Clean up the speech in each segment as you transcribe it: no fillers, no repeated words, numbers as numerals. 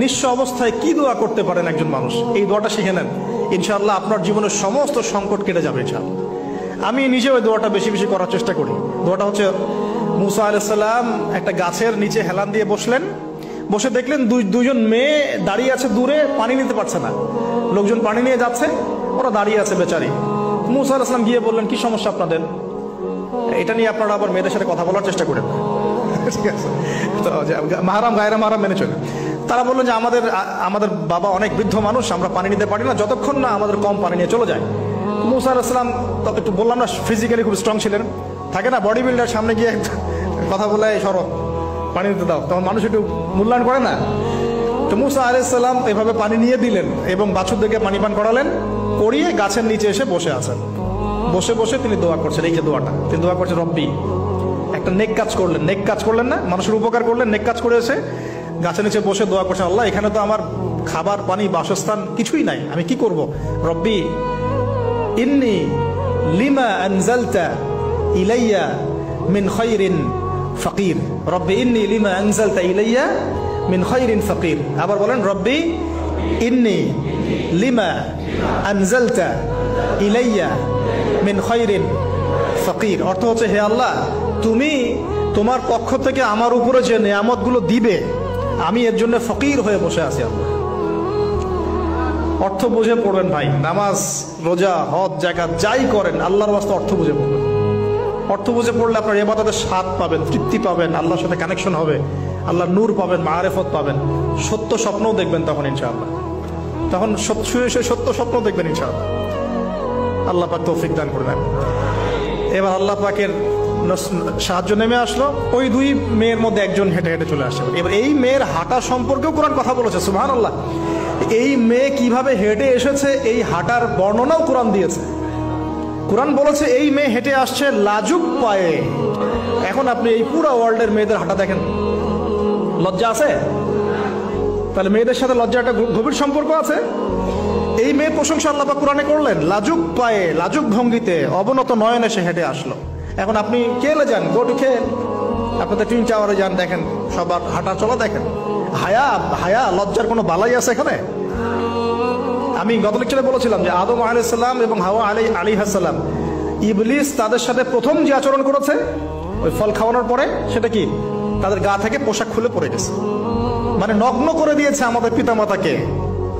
নিঃস্ব অবস্থায় কি দোয়া করতে পারেন একজন মানুষ, এই দোয়াটা শিখে নেন, ইনশাআল্লাহ আপনার জীবনের সমস্ত সংকট কেটে যাবে ইনশাআল্লাহ। আমি নিজে ওই দোয়াটা বেশি বেশি করার চেষ্টা করি। দোয়াটা হচ্ছে, মুসা আলাইহিস সালাম একটা গাছের নিচে হেলান দিয়ে বসলেন, বসে দেখলেন দুইজন মেয়ে দাঁড়িয়ে আছে দূরে, পানি নিতে পারছে না, লোকজন পানি নিয়ে যাচ্ছে, ওরা দাঁড়িয়ে আছে বেচারি। মুসা আলাইহিস সালাম গিয়ে বললেন, কি সমস্যা আপনাদের? এটা নিয়ে আপনারা আবার মেয়েদের সাথে কথা বলার চেষ্টা করেন, ঠিক আছে? তো মাহারাম গায়রা মাহারাম মেনে চলে। তারা বললেন যে আমাদের বাবা অনেক বৃদ্ধ মানুষ, আমরা পানি নিতে পারি না যতক্ষণ না আমাদের কম পানি নিয়ে চলে যায়। মুসা আলাইহিস সালাম একটু বললাম না, ফিজিক্যালি খুব স্ট্রং ছিলেন, থাকে না বডি বিল্ডার, সামনে গিয়ে কথা বলে সরো পানি নিতে দাও, তখন মানুষ একটু মূল্যায়ন করে না। তো মুসা আলাইহিস সালাম এভাবে পানি নিয়ে দিলেন এবং বাছুরদেরকে পানি পান করালেন, করিয়ে গাছের নিচে এসে বসে আছেন। বসে বসে তিনি দোয়া করছেন, এই যে দোয়াটা তিনি দোয়া করছেন, রব্বি, একটা নেক কাজ করলেন, নেক কাজ করলেন না, মানুষের উপকার করলেন, নেক কাজ করে এসে গাছের নিচে বসে দোয়া করছেন, আল্লাহ এখানে তো আমার খাবার পানি বাসস্থান কিছুই নাই, আমি কি করব? রব্বি ইন্নী লিমা আনজালতা ইলাইয়া মিন খায়রিন ফাকির, রব্বি ইন্নী লিমা আনজালতা ইলাইয়া মিন খায়রিন ফাকির। আবার বলেন, রব্বি ইন্নী লিমা আনজালতা ইলাইয়া মিন খায়রিন ফাকির। অর্থ হচ্ছে, হে আল্লাহ, তুমি তোমার পক্ষ থেকে আমার উপরে যে নিয়ামতগুলো দিবে, আমি এর জন্য ফকির হয়ে বসে আছি। আল্লাহ অর্থ বুঝে পড়বেন ভাই, নামাজ রোজা হজ জাকাত যাই করেন আল্লাহর ওয়াস্তে অর্থ বুঝে পড়বেন। অর্থ বুঝে পড়লে আপনার ইবাদতের স্বাদ পাবেন, তৃপ্তি পাবেন, আল্লাহর সাথে কানেকশন হবে, আল্লাহর নূর পাবেন, মাআরিফত পাবেন, সত্য স্বপ্নও দেখবেন তখন ইনশাআল্লাহ। তখন শুয়ে শুয়ে সত্য স্বপ্ন দেখবেন ইনশাআল্লাহ। আল্লাহ পাক তৌফিক দান করবেন। এবার আল্লাহ পাকের সাহায্য নেমে আসলো, ওই দুই মেয়ের মধ্যে একজন হেঁটে হেঁটে চলে আসছে। এবার এই মেয়ের হাঁটা সম্পর্কেও কোরআন কথা বলেছে, সুবহানাল্লাহ। এই মেয়ে কিভাবে হেঁটে এসেছে এই হাঁটার বর্ণনাও কোরআন দিয়েছে। কোরআন বলেছে এই মেয়ে হেঁটে আসছে লাজুক পায়ে। এখন আপনি এই পুরো ওয়ার্ল্ডের মেয়েদের হাঁটা দেখেন, লজ্জা আছে? তাহলে মেয়েদের সাথে লজ্জা একটা গভীর সম্পর্ক আছে। এই মেয়ে প্রশংসা আল্লাহ পাক কোরআনে করলেন, লাজুক পায়ে লাজুক ভঙ্গিতে অবনত নয়নে সে হেঁটে আসলো। এখন আপনি কেলে যান, গো টু খেল, আপনাদের টুইন টাওয়ারে যান, দেখেন সবার হাঁটা চলা দেখেন। হায়া লজ্জার কোনো বালাই আছে এখানে? আমি গত লেকচারে বলেছিলাম যে আদম আলাইহিস সালাম এবং হাওয়া আলাইহিস সালাম, ইবলিস তাদের সাথে প্রথম যে আচরণ করেছে ওই ফল খাওয়ানোর পরে, সেটা কি? তাদের গা থেকে পোশাক খুলে পড়ে গেছে, মানে নগ্ন করে দিয়েছে আমাদের পিতামাতাকে,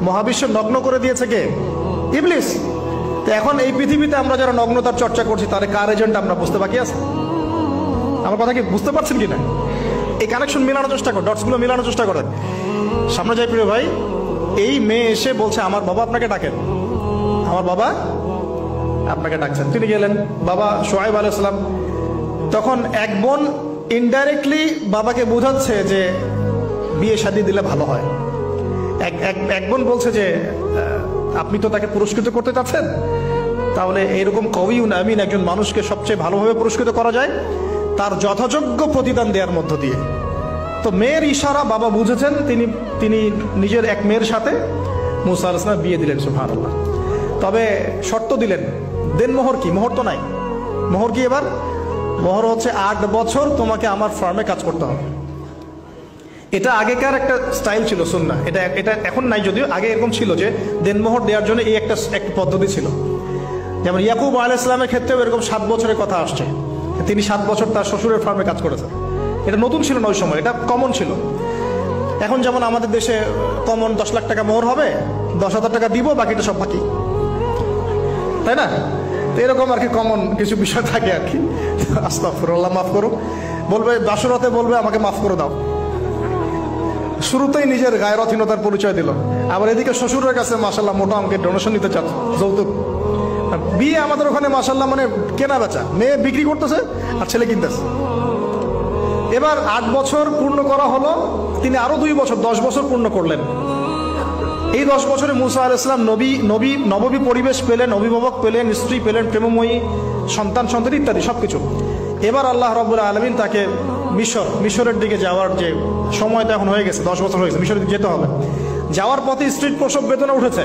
মহাবিশ্ব নগ্ন করে দিয়েছে কে? ইবলিস। তো এখন এই পৃথিবীতে আমরা যারা নগ্নতার চর্চা করছি, তার কার এজেন্ট আমরা বুঝতে বাকি আছে? আমার কথা কি বুঝতে পারছেন কিনা? এই কানেকশন মেলানোর চেষ্টা করেন, ডটসগুলো মেলানোর চেষ্টা করেন। সামনে যাই প্রিয় ভাই, এই মেয়ে এসে বলছে, আমার বাবা আপনাকে ডাকেন, আমার বাবা আপনাকে ডাকছেন। তিনি গেলেন, বাবা শুআয়ব আলাইহিস সালাম। তখন এক বোন ইনডাইরেক্টলি বাবাকে বোঝাচ্ছে যে বিয়ে শাদী দিলে ভালো হয়। এক বোন বলছে যে আপনি তো তাকে পুরস্কৃত করতে চাচ্ছেন, তাহলে এইরকম কবিউন আমিন একজন মানুষকে সবচেয়ে ভালোভাবে পুরস্কৃত করা যায় তার যথাযোগ্য প্রতিদান দেওয়ার মধ্য দিয়ে। তো মেয়ের ইশারা বাবা বুঝেছেন, তিনি নিজের এক মেয়ের সাথে মুসা আলাইহিস সালাম বিয়ে দিলেন, সুবহানাল্লাহ। তবে শর্ত দিলেন, দেনমোহর কি? মোহর তো নাই। মোহর কি এবার? মোহর হচ্ছে 8 বছর তোমাকে আমার ফার্মে কাজ করতে হবে। এটা আগেকার একটা স্টাইল ছিল, সুন্নাহ। এটা এখন নাই যদিও, আগে এরকম ছিল যে দেনমোহর দেওয়ার জন্য এই একটা পদ্ধতি ছিল। যেমন ইয়াকুব আলাইহিস সালামের ক্ষেত্রেও এরকম 7 বছরের কথা আসছে, তিনি 7 বছর তার শ্বশুরের ফার্মে কাজ করেছেন। এটা নতুন ছিল না ওই সময়, এটা কমন ছিল। এখন যেমন আমাদের দেশে কমন 10 লাখ টাকা মোহর হবে, 10,000 টাকা দিব, বাকিটা সব বাকি, তাই না? তো এরকম আর কি কমন কিছু বিষয় থাকে আর কি। আস্তাগফিরুল্লাহ, মাফ করো, বলবে বাসরাতে, বলবে আমাকে মাফ করে দাও। শুরুতেই নিজের গায়রথহীনতার পরিচয় দিল। আবার এদিকে শ্বশুরের কাছে মাশাআল্লাহ মোটা অঙ্কের ডোনেশন নিতে চাচ্ছে, যৌতুক। বিয়ে আমাদের ওখানে মাশাআল্লাহ মানে কেনা বেচা, মেয়ে বিক্রি করতেছে আর ছেলে কিনতেছে। এবার 8 বছর পূর্ণ করা হলো, তিনি আরো 2 বছর 10 বছর পূর্ণ করলেন। এই 10 বছরে মুসা আলাইহিস সালাম নববী পরিবেশ পেলেন, অভিভাবক পেলেন, স্ত্রী পেলেন, প্রেমময়ী সন্তান ইত্যাদি সবকিছু। এবার আল্লাহ রাব্বুল আলামিন তাকে মিশরের দিকে যাওয়ার যে সময়টা এখন হয়ে গেছে, 10 বছর হয়ে গেছে, মিশরের দিকে যেতে হবে। যাওয়ার পথে স্ত্রীর প্রসব বেদনা উঠেছে।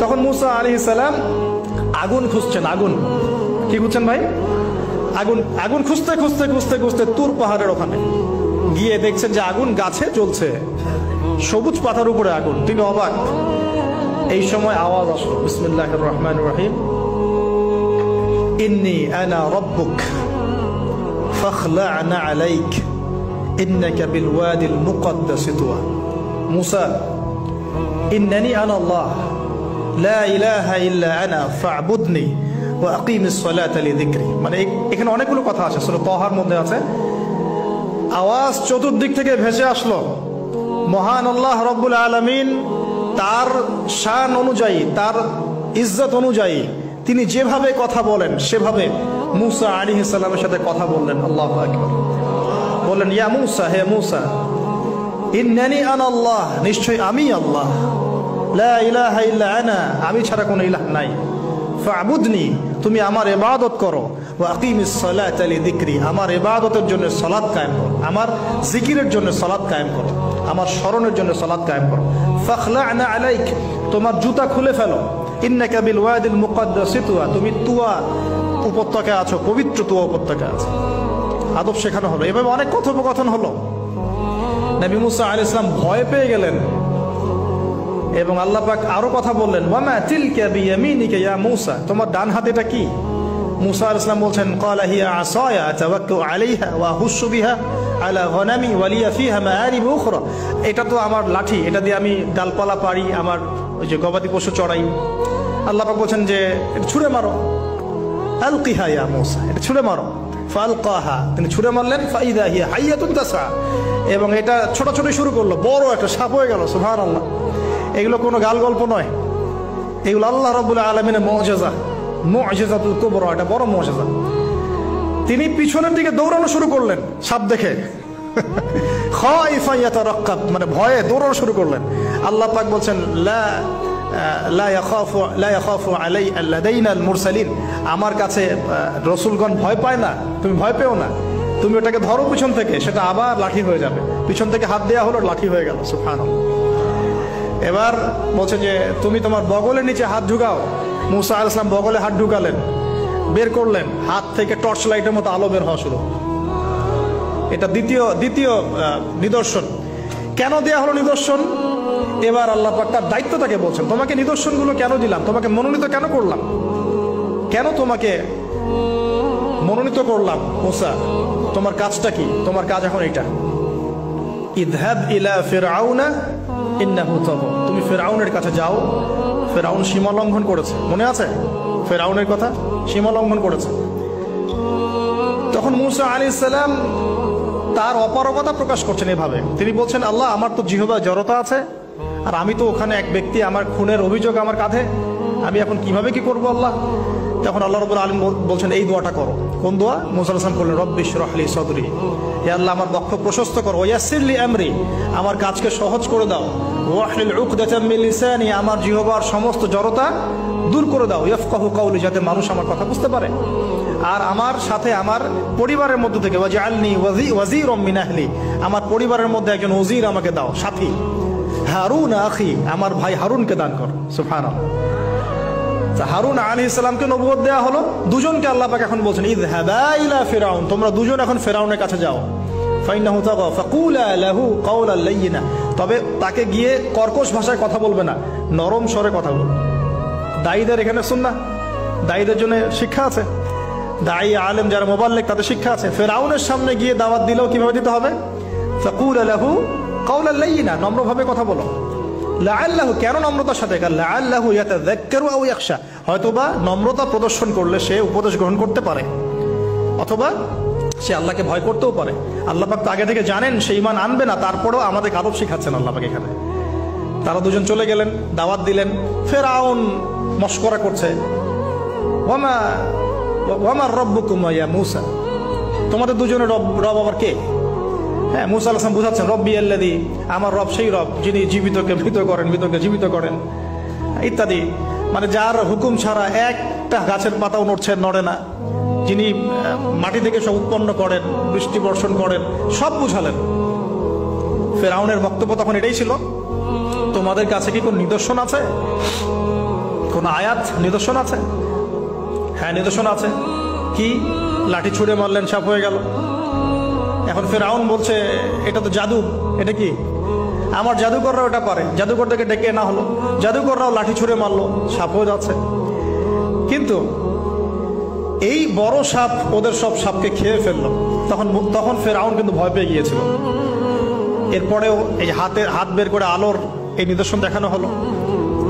তখন মুসা আলাইহিস সালাম আগুন খুঁজছেন। আগুন কি খুঁজছেন ভাই? আগুন খুঁজতে খুঁজতে তুর পাহাড়ের ওখানে গিয়ে দেখছেন যে আগুন গাছে জ্বলছে, সবুজ পাতার উপরে আগুন, তিনি অবাক। এই সময় আওয়াজ আসলো, বিসমিল্লাহির রহমানির রহিম, ইন্নী আনা রাব্বুক ফাখলা'না আলাইক ইন্নাকা বিল ওয়াদিল মুকদ্দাস তুয়া। মুসা, ইন্নানি আনা আল্লাহ লা ইলাহা ইল্লা আনা ফা'বুদনি ওয়া আকিমিস সালাতা লিযিকরি। মানে এখানে অনেকগুলো কথা আছে, সূরা তাহার মধ্যে আছে। আওয়াজ চতুর্দিক থেকে ভেসে আসলো, মহান আল্লাহ রব্বুল আলামিন তার শান অনুযায়ী, তার ইজ্জত অনুযায়ী তিনি যেভাবে কথা বলেন সেভাবে মুসা আলাইহিস সালামের সাথে কথা বললেন। আল্লাহু আকবার। বললেন, ইয়া মুসা, হে মুসা, ইন্নানি আনা আল্লাহ, নিশ্চয় আমি আল্লাহ, লা ইলাহা ইল্লা আনা, আমি ছাড়া কোনো ইলাহ নাই, ফা'বুদনি, তুমি আমার ইবাদত করো, ওয়া আকিমিস সালাতা লিযিকরি, আমার ইবাদতের জন্য সালাত কায়েম করো, আমার জিকিরের জন্য সালাত কায়েম করো, আমার স্মরণের জন্য সালাত কায়েম করো। ফাখলা'না আলাইক, তোমার জুতা খুলে ফেলো, ইন্নাকা বিল ওয়াদিল মুকদ্দাস তুয়া, তুমি তুয়া উপত্যকায় আছো, পবিত্র তুয়া উপত্যকায় আছো। আদব শেখানো হলো, এভাবে অনেক কথোপকথন হলো। নবী মুসা আলাইহিস সালাম ভয় পেয়ে গেলেন এবং আল্লাহ পাক আরো কথা বললেন, ওয়ামা তিলকা বিয়ামিনিকা ইয়া মুসা, তোমার ডান হাতে এটা কি? মুসা আলাইহিস সালাম বলছেন, ক্বালা হিয়া আসায়া আতাওয়াক্কাউ আলাইহা ওয়া আহুশু বিহা আলা গনামি ওয়া লিয়া ফিহা মাআরিব উখরা, এটা তো আমার লাঠি, এটা দিয়ে আমি ডালপালা পারি, আমার ওই যে গবাদি পশু চড়াই। আল্লাহ পাক বলছেন যে এটা ছুঁড়ে মারো, আলকিহা ইয়া মুসা, এটা ছুঁড়ে মারো। ফালকাহা, তিনি ছুঁড়ে মারলেন, ফাইদা হিয়া হাইয়াতুন তাসা, এবং এটা ছোটাছুটি শুরু করলো, বড় একটা সাপ হয়ে গেল। সুবহানাল্লাহ। এগুলো কোনো গাল গল্প নয়, এগুলো আল্লাহ রাব্বুল আলামিনের মুআজিজা, মুআজিজাতুল কুবরা, এটা বড় মুআজিজা। তিনি পিছনের দিকে দৌড়ানো শুরু করলেন সাপ দেখে, খাইফা ইয়াতারাক্কাব, মানে ভয়ে দৌড়ানো শুরু করলেন। আল্লাহ পাক বলছেন, লা ইয়াখাফু লাদাইনাল মুরসালিন, আমার কাছে রাসূলগণ ভয় পায় না, তুমি ভয় পেও না, তুমি ওটাকে ধরো পিছন থেকে, সেটা আবার লাঠি হয়ে যাবে। পিছন থেকে হাত দেয়া হলো, লাঠি হয়ে গেল। সুবহানাল্লাহ। এবার বলছে যে তুমি তোমার বগলের নিচে হাত ঢুকাও। মুসা আলাইহিস সালাম বগলে হাত ঢুকালেন, বের করলেন, হাত থেকে টর্চ লাইটের মতো আলো বের হওয়া শুরু। এটা দ্বিতীয় নিদর্শন। কেন দেয়া হলো নিদর্শন? এবার আল্লাহ পাক তার দায়িত্বটাকে বলছেন, তোমাকে নিদর্শনগুলো কেন দিলাম, তোমাকে মনোনীত কেন করলাম, কেন তোমাকে মনোনীত করলাম মুসা, তোমার কাজটা কি? তোমার কাজ এখন এটা, ইযহাব ইলা ফিরআউনা ইন্নাহু তাগা, তুমি ফিরআউনের কাছে যাও। ফিরআউন সীমা লঙ্ঘন করেছে, মনে আছে ফিরআউনের কথা? সীমা লঙ্ঘন করেছে। তখন মুসা আলাইহিস সালাম তার অপারগতা প্রকাশ করছেন এভাবে, তিনি বলছেন, আল্লাহ, আমার তো জিহ্বায় জড়তা আছে, আর আমি তো ওখানে এক ব্যক্তি, আমার খুনের অভিযোগ আমার কাঁধে, আমি এখন কিভাবে কি করবো আল্লাহ? তখন আল্লাহ রাব্বুল আলামিন বলছেন, এই দোয়াটা করো। কোন দোয়া? মুসা আলাইহিস সালাম বললেন, রব্বি ইশরাহ লি সাদরি, হে আল্লাহ, আমার বক্ষ প্রশস্ত করো, ওয়াসসির লি আমরি, আমার কাজকে সহজ করে দাও, ওয়াহলিল উকদাতাম মিন লিসানি, আমার জিহ্বার সমস্ত জড়তা দূর করে দাও, ইয়াফকাহু কাওলি, যাতে মানুষ আমার কথা বুঝতে পারে। আর আমার সাথে আমার পরিবারের মধ্য থেকে ওয়াজআলনি ওয়াজিরাম মিন আহলি, আমার পরিবারের মধ্যে একজন ওজির আমাকে দাও, সাথী। হারুন আখি, আমার ভাই হারুনকে দান কর। সুবহানাল্লাহ। হারুন আলাইহিস সালামকে নবুয়ত দেয়া হলো, দুজনকে আল্লাহ পাক এখন বলছেন, ইযহাবা ইলা ফিরআউন, তোমরা দুজন এখন ফিরআউনের কাছে যাও। ফাইন্নাহু তাগা ফাকুলা লাহু কাওলান লাইয়িনা, তবে তাকে গিয়ে কর্কশ ভাষায় কথা বলবে না, নরম স্বরে কথা বলবে। দায়ীদের এখানে সুন্নাহ, দায়ীদের জন্য শিক্ষা আছে, দায়ী আলেম যারা মুবাল্লিগ তাদের শিক্ষা আছে। ফিরআউনের সামনে গিয়ে দাওয়াত দিলেও কিভাবে দিতে হবে? ফাকুলা লাহু কাওলান লাইয়িনা, নম্রভাবে কথা বলো। লাআল্লাহু, কেন নম্রতার সাথে? লাআল্লাহু ইয়াতাযাক্কারু আও ইয়াখশা, হয়তোবা নম্রতা প্রদর্শন করলে সে উপদেশ গ্রহণ করতে পারে, অথবা সে আল্লাহকে ভয় করতেও পারে। আল্লাহ পাক তো আগে থেকে জানেন সে ঈমান আনবে না, তারপরেও আমাদের আদব শিখাচ্ছেন আল্লাহ পাক এখানে। তারা দুজন চলে গেলেন, দাওয়াত দিলেন। ফিরআউন মশকরা করছে, ওয়ামা রাব্বুকুম ইয়া মূসা, তোমাদের দুজনের রব আবার কে? হ্যাঁ, মুসা আলাইহিস সালাম বুঝাচ্ছেন, রব্বি আল্লাযী, আমার রব সেই রব যিনি জীবিতকে মৃত করেন, মৃতকে জীবিত করেন, ইত্যাদি। মানে যার হুকুম ছাড়া একটা গাছের পাতাও নড়ে না, যিনি মাটি থেকে সব উৎপন্ন করেন, বৃষ্টি বর্ষণ করেন, সব বুঝালেন। ফিরআউনের বক্তব্য তখন এটাই ছিল, তোমাদের কাছে কি কোন নিদর্শন আছে, কোন আয়াত নিদর্শন আছে? হ্যাঁ, নিদর্শন আছে। কি? লাঠি ছুঁড়ে মারলেন, সাপ হয়ে গেল। এখন ফিরআউন বলছে, এটা তো জাদু, এটা কি? আমার জাদুকররা ওটা পারে, জাদুকরদেরকে ডেকে না হলো, জাদুকররাও লাঠি ছুঁড়ে মারলো, সাপও যাচ্ছে। কিন্তু এই বড় সাপ ওদের সব সাপকে খেয়ে ফেললো। তখন ফেরাউন কিন্তু ভয় পেয়ে গিয়েছিল। এরপরেও এই হাত বের করে আলোর এই নিদর্শন দেখানো হলো,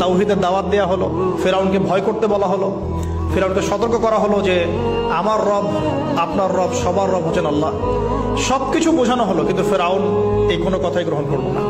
তাওহীদের দাওয়াত দেওয়া হলো, ফেরাউনকে ভয় করতে বলা হলো, ফেরাউনকে সতর্ক করা হলো যে আমার রব, আপনার রব, সবার রব হচ্ছেন আল্লাহ। সবকিছু বোঝানো হলো, কিন্তু ফেরাউন এই কোনো কথাই গ্রহণ করলো না।